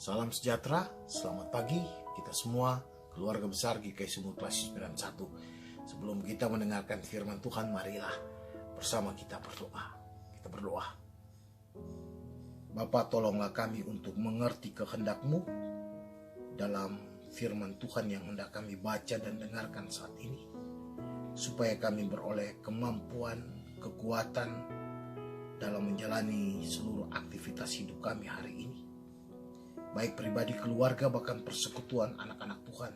Salam sejahtera, selamat pagi kita semua, keluarga besar GKI Sumur Klasik 91. Sebelum kita mendengarkan firman Tuhan, marilah bersama kita berdoa. Kita berdoa. Bapa, tolonglah kami untuk mengerti kehendak-Mu dalam firman Tuhan yang hendak kami baca dan dengarkan saat ini, supaya kami beroleh kemampuan, kekuatan dalam menjalani seluruh aktivitas hidup kami hari ini, baik pribadi, keluarga, bahkan persekutuan anak-anak Tuhan,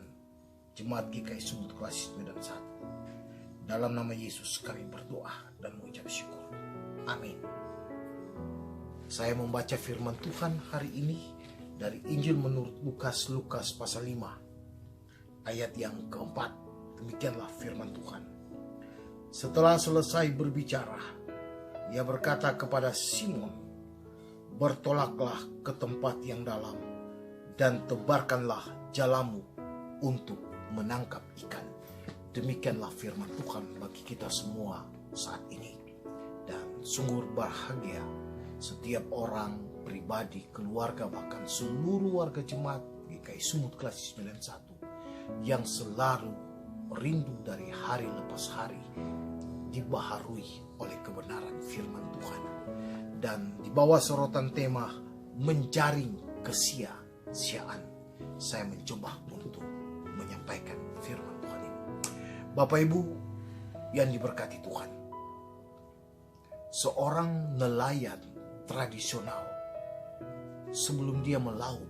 Jemaat GKI Sumur Klasik Medan 1. Dalam nama Yesus kami berdoa dan mengucap syukur. Amin. Saya membaca firman Tuhan hari ini dari Injil menurut Lukas pasal 5 ayat yang keempat. Demikianlah firman Tuhan. Setelah selesai berbicara, Ia berkata kepada Simon, "Bertolaklah ke tempat yang dalam dan tebarkanlah jalamu untuk menangkap ikan." Demikianlah firman Tuhan bagi kita semua saat ini. Dan sungguh berbahagia setiap orang, pribadi, keluarga, bahkan seluruh warga jemaat GKI Sumur Klasik 91 yang selalu rindu dari hari lepas hari dibaharui oleh kebenaran firman Tuhan. Dan di bawah sorotan tema menjaring kesia-siaan, saya mencoba untuk menyampaikan firman Tuhan ini. Bapak Ibu yang diberkati Tuhan, seorang nelayan tradisional sebelum dia melaut,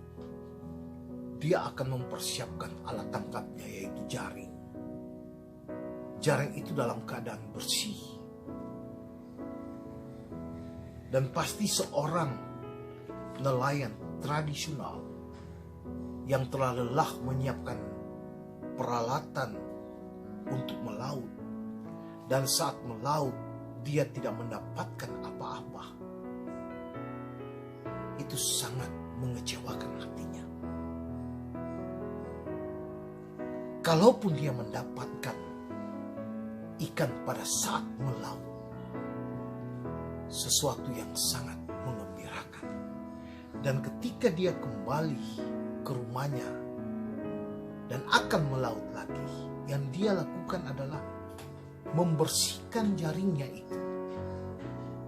dia akan mempersiapkan alat tangkapnya, yaitu jaring. Jaring itu dalam keadaan bersih. Dan pasti seorang nelayan tradisional yang telah lelah menyiapkan peralatan untuk melaut, dan saat melaut dia tidak mendapatkan apa-apa, itu sangat mengecewakan hatinya. Kalaupun dia mendapatkan ikan pada saat melaut, sesuatu yang sangat mengembirakan. Dan ketika dia kembali ke rumahnya dan akan melaut lagi, yang dia lakukan adalah membersihkan jaringnya itu,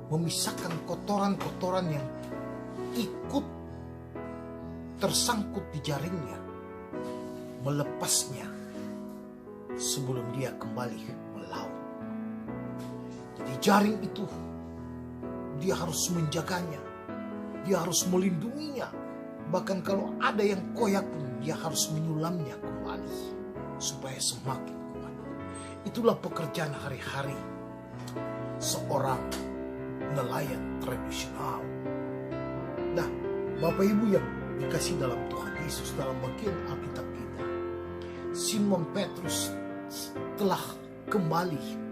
memisahkan kotoran-kotoran yang ikut tersangkut di jaringnya, melepasnya sebelum dia kembali melaut. Jadi jaring itu dia harus menjaganya, dia harus melindunginya. Bahkan kalau ada yang koyak pun dia harus menyulamnya kembali supaya semakin kuat. Itulah pekerjaan hari-hari seorang nelayan tradisional. Nah, Bapak Ibu yang dikasih dalam Tuhan Yesus, dalam bagian Alkitab kita, Simon Petrus telah kembali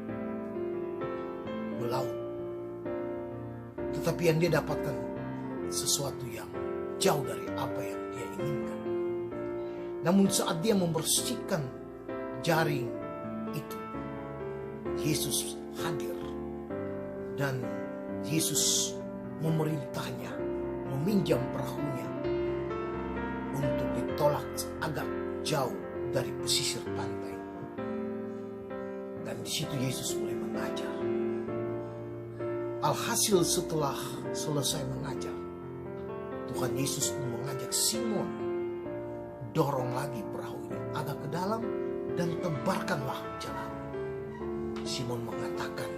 melaut, tetapi yang dia dapatkan sesuatu yang jauh dari apa yang dia inginkan. Namun saat dia membersihkan jaring itu, Yesus hadir dan Yesus memerintahnya meminjam perahunya untuk ditolak agak jauh dari pesisir pantai. Dan di situ Yesus mulai mengajar. Alhasil setelah selesai mengajar, Tuhan Yesus pun mengajak Simon, dorong lagi perahu ini agak ke dalam dan tebarkanlah jalan. Simon mengatakan,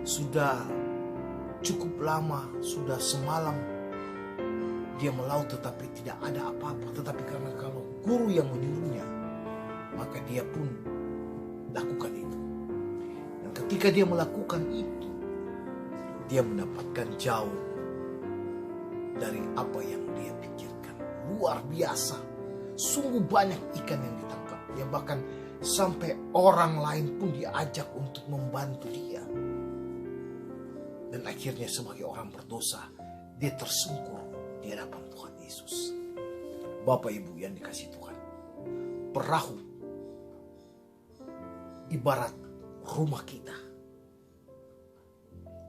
sudah cukup lama, sudah semalam dia melaut tetapi tidak ada apa-apa. Tetapi karena kalau guru yang menyuruhnya, maka dia pun lakukan itu. Dan ketika dia melakukan itu, dia mendapatkan jauh dari apa yang dia pikirkan. Luar biasa, sungguh banyak ikan yang ditangkap. Ya bahkan sampai orang lain pun diajak untuk membantu dia. Dan akhirnya sebagai orang berdosa, dia tersungkur di hadapan Tuhan Yesus. Bapak Ibu yang dikasihi Tuhan, perahu ibarat rumah kita.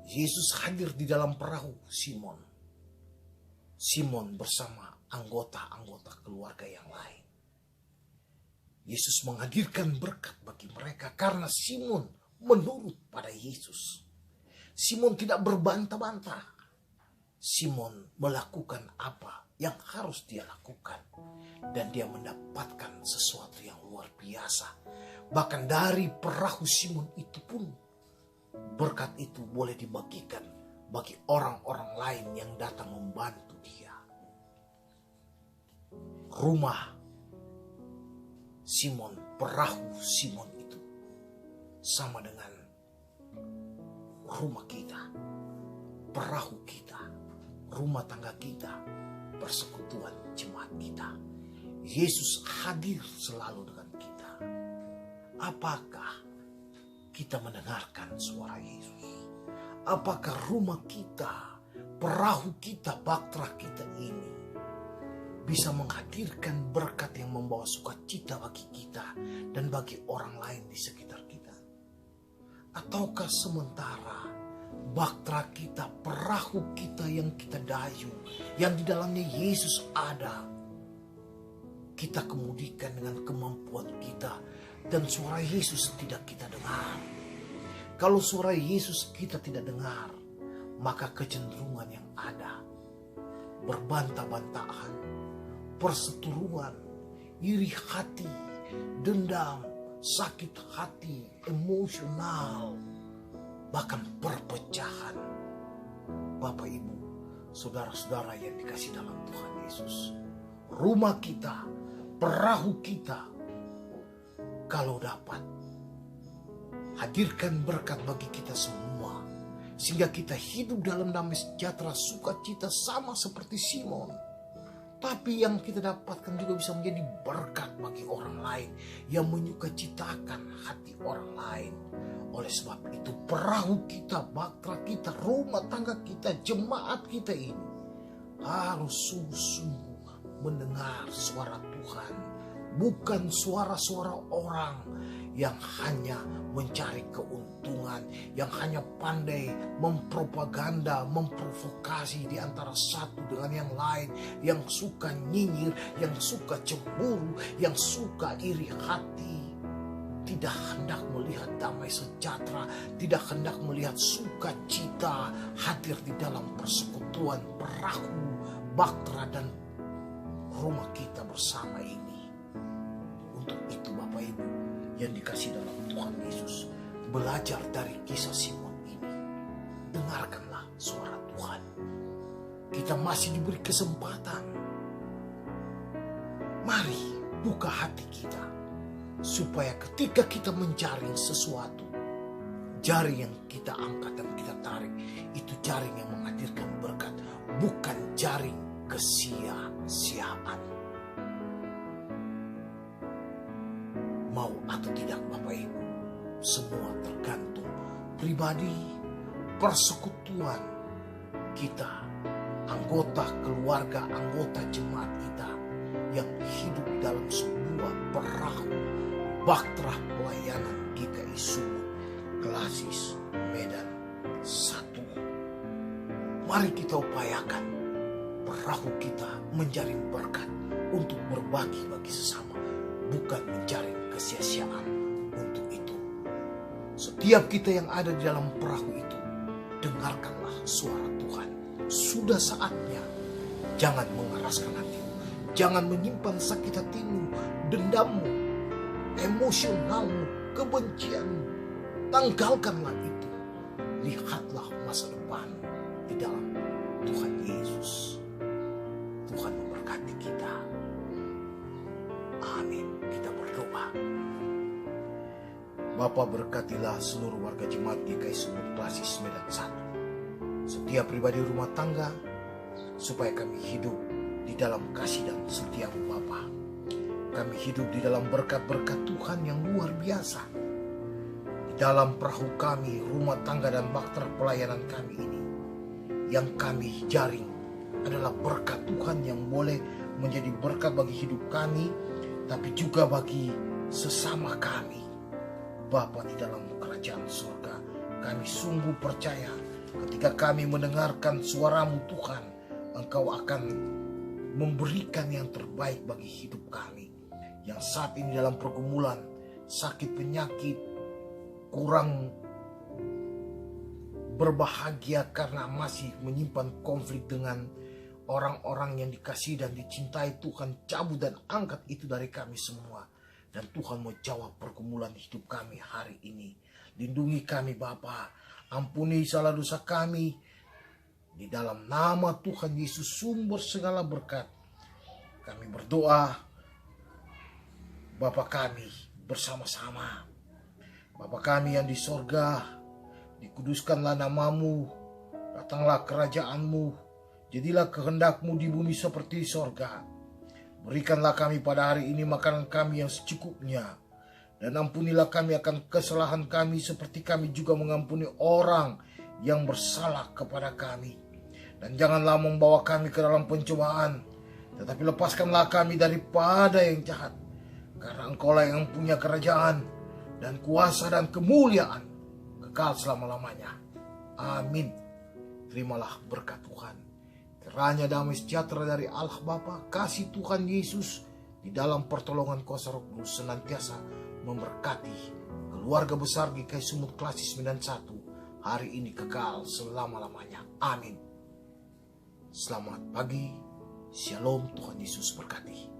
Yesus hadir di dalam perahu Simon. Simon bersama anggota-anggota keluarga yang lain. Yesus menghadirkan berkat bagi mereka karena Simon menurut pada Yesus. Simon tidak berbantah-bantah. Simon melakukan apa yang harus dia lakukan. Dan dia mendapatkan sesuatu yang luar biasa. Bahkan dari perahu Simon itu pun, berkat itu boleh dibagikan bagi orang-orang lain yang datang membantu dia. Rumah Simon, perahu Simon itu sama dengan rumah kita, perahu kita, rumah tangga kita, persekutuan jemaat kita. Yesus hadir selalu dengan kita. Apakah kita mendengarkan suara Yesus? Apakah rumah kita, perahu kita, bahtera kita ini bisa menghadirkan berkat yang membawa sukacita bagi kita dan bagi orang lain di sekitar kita? Ataukah sementara bahtera kita, perahu kita yang kita dayu, yang di dalamnya Yesus ada, kita kemudikan dengan kemampuan kita dan suara Yesus tidak kita dengar? Kalau suara Yesus kita tidak dengar, maka kecenderungan yang ada berbantah-bantahan, perseteruan, iri hati, dendam, sakit hati, emosional, bahkan perpecahan. Bapak, Ibu, saudara-saudara yang dikasih dalam Tuhan Yesus, rumah kita, perahu kita, kalau dapat hadirkan berkat bagi kita semua, sehingga kita hidup dalam damai sejahtera, sukacita sama seperti Simon. Tapi yang kita dapatkan juga bisa menjadi berkat bagi orang lain yang menyukacitakan hati orang lain. Oleh sebab itu perahu kita, bahtera kita, rumah tangga kita, jemaat kita ini harus sungguh-sungguh mendengar suara Tuhan. Bukan suara-suara orang yang hanya mencari keuntungan, yang hanya pandai mempropaganda, memprovokasi di antara satu dengan yang lain, yang suka nyinyir, yang suka cemburu, yang suka iri hati, tidak hendak melihat damai sejahtera, tidak hendak melihat sukacita hadir di dalam persekutuan perahu, bahtera dan rumah kita bersama ini. Untuk itu Bapak Ibu yang dikasih dalam Tuhan Yesus, belajar dari kisah Simon ini. Dengarkanlah suara Tuhan. Kita masih diberi kesempatan. Mari buka hati kita, supaya ketika kita menjaring sesuatu, jaring yang kita angkat dan kita tarik, itu jaring yang menghadirkan berkat, bukan jaring kesia-siaan. Mau atau tidak Bapak Ibu, semua tergantung pribadi, persekutuan kita, anggota keluarga, anggota jemaat kita yang hidup dalam sebuah perahu bahtera pelayanan GKI Sumut, Klasis, Medan 1. Mari kita upayakan perahu kita menjaring berkat untuk berbagi bagi sesama, bukan menjaring kesia-siaan. Untuk itu, setiap kita yang ada di dalam perahu itu, dengarkanlah suara Tuhan. Sudah saatnya. Jangan mengeraskan hatimu, jangan menyimpan sakit hatimu, dendammu, emosionalmu, kebencianmu. Tanggalkanlah itu. Lihatlah masa depan di dalam Tuhan Yesus. Tuhan memberkati kita. Amin. Kita berdoa. Bapa, berkatilah seluruh warga jemaat GKI Sumut Klasis Medan 1. Setiap pribadi rumah tangga, supaya kami hidup di dalam kasih dan setiamu Bapa. Kami hidup di dalam berkat-berkat Tuhan yang luar biasa. Di dalam perahu kami, rumah tangga dan bahtera pelayanan kami ini, yang kami jaring adalah berkat Tuhan yang boleh menjadi berkat bagi hidup kami, tapi juga bagi sesama kami. Bapa di dalam kerajaan surga, kami sungguh percaya ketika kami mendengarkan suara-Mu Tuhan, Engkau akan memberikan yang terbaik bagi hidup kami. Yang saat ini dalam pergumulan, sakit penyakit, kurang berbahagia karena masih menyimpan konflik dengan orang-orang yang dikasihi dan dicintai. Tuhan, cabut dan angkat itu dari kami semua. Dan Tuhan mau jawab pergumulan hidup kami hari ini. Lindungi kami Bapa, ampuni salah dosa kami. Di dalam nama Tuhan Yesus, sumber segala berkat, kami berdoa. Bapa kami bersama-sama. Bapa kami yang di sorga, dikuduskanlah namamu, datanglah kerajaanmu, jadilah kehendakmu di bumi seperti di sorga. Berikanlah kami pada hari ini makanan kami yang secukupnya, dan ampunilah kami akan kesalahan kami seperti kami juga mengampuni orang yang bersalah kepada kami. Dan janganlah membawa kami ke dalam pencobaan, tetapi lepaskanlah kami daripada yang jahat. Karena Engkaulah yang punya kerajaan dan kuasa dan kemuliaan kekal selama-lamanya. Amin. Terimalah berkat Tuhan. Kiranya damai sejahtera dari Allah Bapa, kasih Tuhan Yesus di dalam pertolongan kuasa Roh Kudus senantiasa memberkati keluarga besar GKI Sumut Klasik 91 hari ini kekal selama-lamanya. Amin. Selamat pagi. Shalom. Tuhan Yesus berkati.